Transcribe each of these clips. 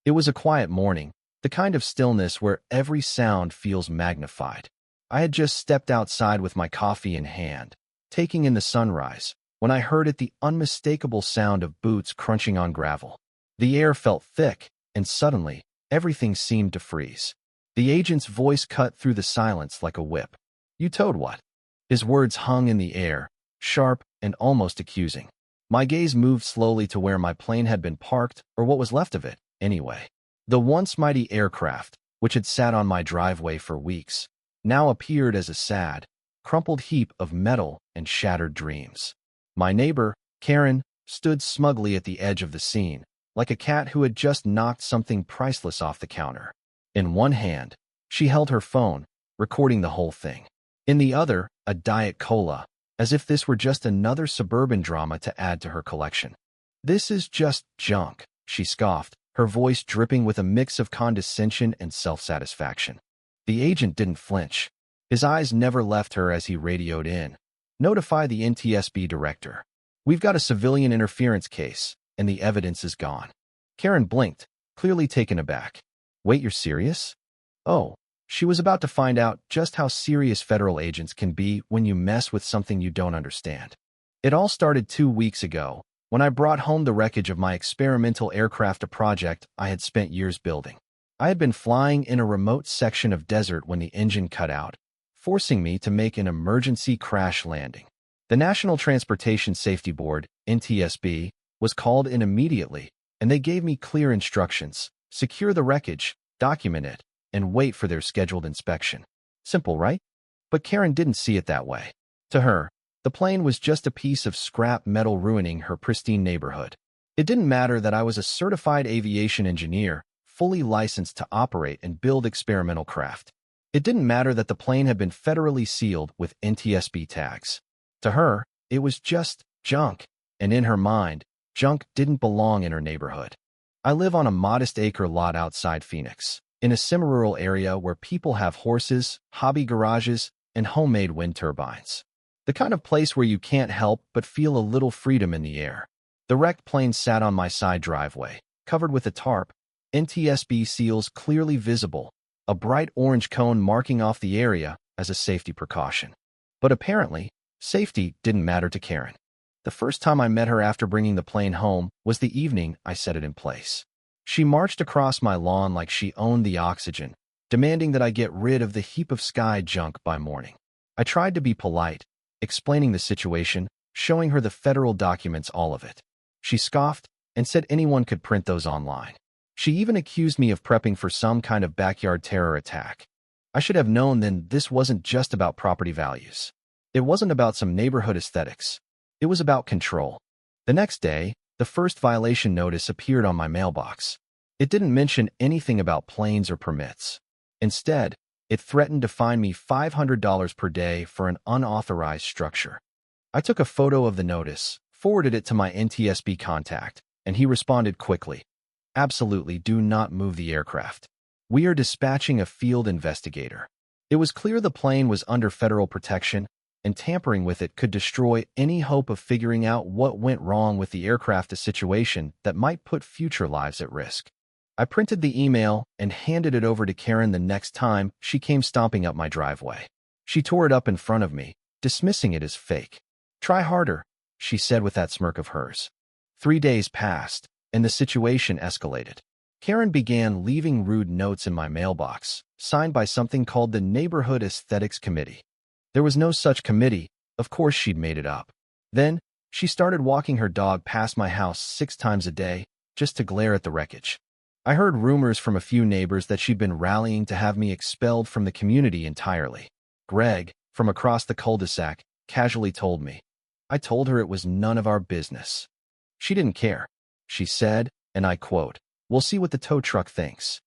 It was a quiet morning, the kind of stillness where every sound feels magnified. I had just stepped outside with my coffee in hand, taking in the sunrise, when I heard the unmistakable sound of boots crunching on gravel. The air felt thick, and suddenly, everything seemed to freeze. The agent's voice cut through the silence like a whip. "You towed what?" His words hung in the air, sharp and almost accusing. My gaze moved slowly to where my plane had been parked, or what was left of it, anyway. The once mighty aircraft, which had sat on my driveway for weeks, now appeared as a sad, crumpled heap of metal and shattered dreams. My neighbor, Karen, stood smugly at the edge of the scene, like a cat who had just knocked something priceless off the counter. In one hand, she held her phone, recording the whole thing. In the other, a Diet Cola, as if this were just another suburban drama to add to her collection. "This is just junk," she scoffed, her voice dripping with a mix of condescension and self-satisfaction. The agent didn't flinch. His eyes never left her as he radioed in. "Notify the NTSB director. We've got a civilian interference case, and the evidence is gone." Karen blinked, clearly taken aback. "Wait, you're serious?" Oh, she was about to find out just how serious federal agents can be when you mess with something you don't understand. It all started 2 weeks ago, when I brought home the wreckage of my experimental aircraft, a project I had spent years building. I had been flying in a remote section of desert when the engine cut out, forcing me to make an emergency crash landing. The National Transportation Safety Board, NTSB, was called in immediately, and they gave me clear instructions: secure the wreckage, document it, and wait for their scheduled inspection. Simple, right? But Karen didn't see it that way. To her, the plane was just a piece of scrap metal ruining her pristine neighborhood. It didn't matter that I was a certified aviation engineer, fully licensed to operate and build experimental craft. It didn't matter that the plane had been federally sealed with NTSB tags. To her, it was just junk, and in her mind, junk didn't belong in her neighborhood. I live on a modest acre lot outside Phoenix, in a semi-rural area where people have horses, hobby garages, and homemade wind turbines. The kind of place where you can't help but feel a little freedom in the air. The wrecked plane sat on my side driveway, covered with a tarp, NTSB seals clearly visible, a bright orange cone marking off the area as a safety precaution. But apparently, safety didn't matter to Karen. The first time I met her after bringing the plane home was the evening I set it in place. She marched across my lawn like she owned the oxygen, demanding that I get rid of the heap of sky junk by morning. I tried to be polite, explaining the situation, showing her the federal documents, all of it. She scoffed and said anyone could print those online. She even accused me of prepping for some kind of backyard terror attack. I should have known then this wasn't just about property values. It wasn't about some neighborhood aesthetics. It was about control. The next day, the first violation notice appeared on my mailbox. It didn't mention anything about planes or permits. Instead, it threatened to fine me $500 per day for an unauthorized structure. I took a photo of the notice, forwarded it to my NTSB contact, and he responded quickly. "Absolutely, do not move the aircraft. We are dispatching a field investigator." It was clear the plane was under federal protection, and tampering with it could destroy any hope of figuring out what went wrong with the aircraft, a situation that might put future lives at risk. I printed the email and handed it over to Karen the next time she came stomping up my driveway. She tore it up in front of me, dismissing it as fake. "Try harder," she said with that smirk of hers. 3 days passed, and the situation escalated. Karen began leaving rude notes in my mailbox, signed by something called the Neighborhood Aesthetics Committee. There was no such committee. Of course she'd made it up. Then, she started walking her dog past my house 6 times a day, just to glare at the wreckage. I heard rumors from a few neighbors that she'd been rallying to have me expelled from the community entirely. Greg, from across the cul-de-sac, casually told me. I told her it was none of our business. She didn't care. She said, and I quote, "We'll see what the tow truck thinks."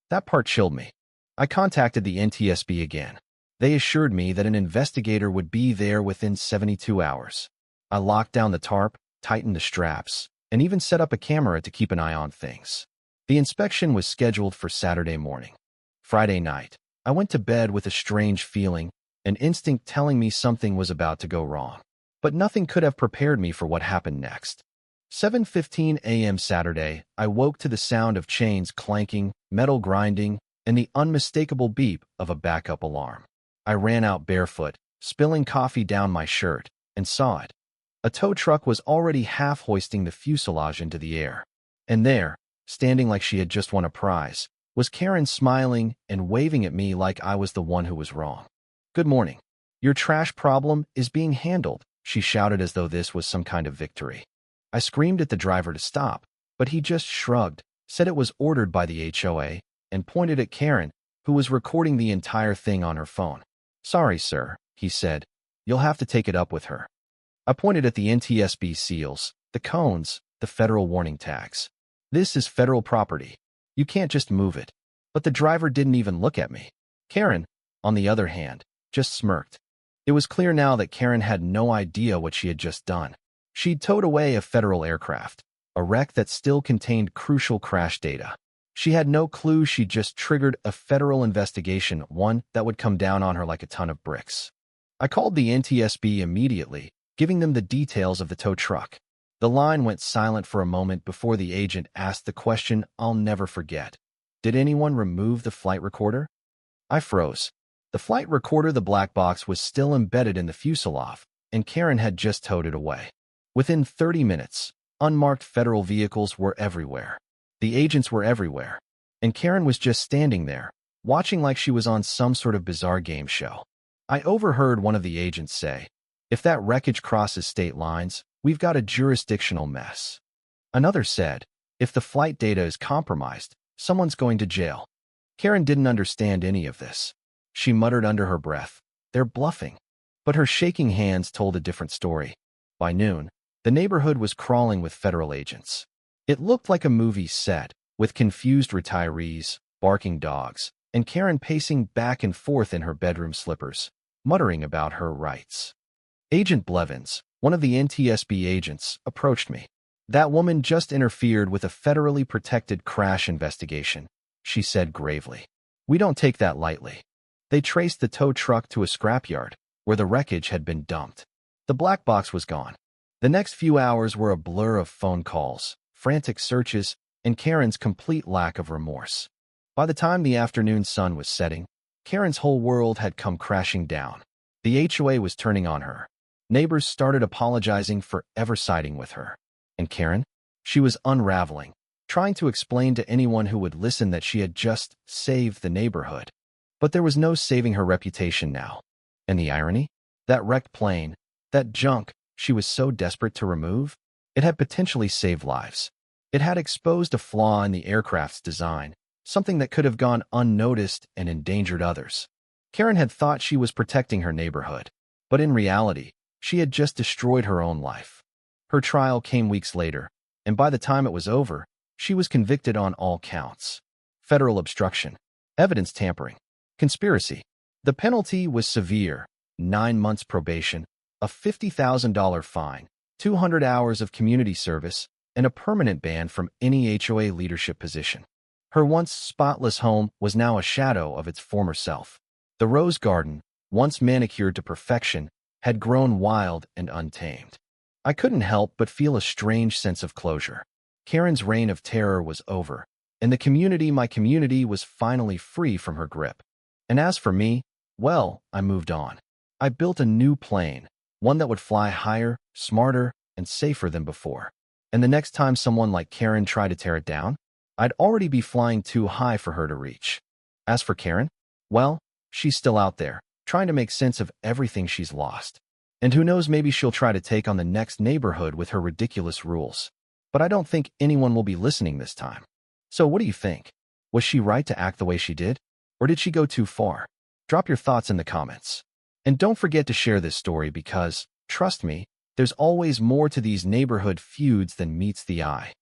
That part chilled me. I contacted the NTSB again. They assured me that an investigator would be there within 72 hours. I locked down the tarp, tightened the straps, and even set up a camera to keep an eye on things. The inspection was scheduled for Saturday morning. Friday night, I went to bed with a strange feeling, an instinct telling me something was about to go wrong. But nothing could have prepared me for what happened next. 7:15 a.m. Saturday, I woke to the sound of chains clanking, metal grinding, and the unmistakable beep of a backup alarm. I ran out barefoot, spilling coffee down my shirt, and saw it. A tow truck was already half hoisting the fuselage into the air. And there, standing like she had just won a prize, was Karen, smiling and waving at me like I was the one who was wrong. "Good morning. Your trash problem is being handled," she shouted as though this was some kind of victory. I screamed at the driver to stop, but he just shrugged, said it was ordered by the HOA, and pointed at Karen, who was recording the entire thing on her phone. "Sorry, sir," he said. "You'll have to take it up with her." I pointed at the NTSB seals, the cones, the federal warning tags. "This is federal property. You can't just move it." But the driver didn't even look at me. Karen, on the other hand, just smirked. It was clear now that Karen had no idea what she had just done. She'd towed away a federal aircraft, a wreck that still contained crucial crash data. She had no clue she'd just triggered a federal investigation, one that would come down on her like a ton of bricks. I called the NTSB immediately, giving them the details of the tow truck. The line went silent for a moment before the agent asked the question I'll never forget. "Did anyone remove the flight recorder?" I froze. The flight recorder, the black box, was still embedded in the fuselage, and Karen had just towed it away. Within 30 minutes, unmarked federal vehicles were everywhere. The agents were everywhere, and Karen was just standing there, watching like she was on some sort of bizarre game show. I overheard one of the agents say, "If that wreckage crosses state lines, we've got a jurisdictional mess." Another said, "If the flight data is compromised, someone's going to jail." Karen didn't understand any of this. She muttered under her breath, "They're bluffing." But her shaking hands told a different story. By noon, the neighborhood was crawling with federal agents. It looked like a movie set, with confused retirees, barking dogs, and Karen pacing back and forth in her bedroom slippers, muttering about her rights. Agent Blevins, one of the NTSB agents, approached me. "That woman just interfered with a federally protected crash investigation," she said gravely. "We don't take that lightly." They traced the tow truck to a scrapyard, where the wreckage had been dumped. The black box was gone. The next few hours were a blur of phone calls, frantic searches, and Karen's complete lack of remorse. By the time the afternoon sun was setting, Karen's whole world had come crashing down. The HOA was turning on her. Neighbors started apologizing for ever siding with her. And Karen? She was unraveling, trying to explain to anyone who would listen that she had just saved the neighborhood. But there was no saving her reputation now. And the irony? That wrecked plane, that junk she was so desperate to remove, it had potentially saved lives. It had exposed a flaw in the aircraft's design, something that could have gone unnoticed and endangered others. Karen had thought she was protecting her neighborhood, but in reality, she had just destroyed her own life. Her trial came weeks later, and by the time it was over, she was convicted on all counts: federal obstruction, evidence tampering, conspiracy. The penalty was severe: 9 months probation, a $50,000 fine, 200 hours of community service, and a permanent ban from any HOA leadership position. Her once spotless home was now a shadow of its former self. The rose garden, once manicured to perfection, had grown wild and untamed. I couldn't help but feel a strange sense of closure. Karen's reign of terror was over, and my community was finally free from her grip. And as for me, well, I moved on. I built a new plane, one that would fly higher, smarter, and safer than before. And the next time someone like Karen tried to tear it down, I'd already be flying too high for her to reach. As for Karen, well, she's still out there, trying to make sense of everything she's lost. And who knows, maybe she'll try to take on the next neighborhood with her ridiculous rules. But I don't think anyone will be listening this time. So what do you think? Was she right to act the way she did? Or did she go too far? Drop your thoughts in the comments. And don't forget to share this story because, trust me, there's always more to these neighborhood feuds than meets the eye.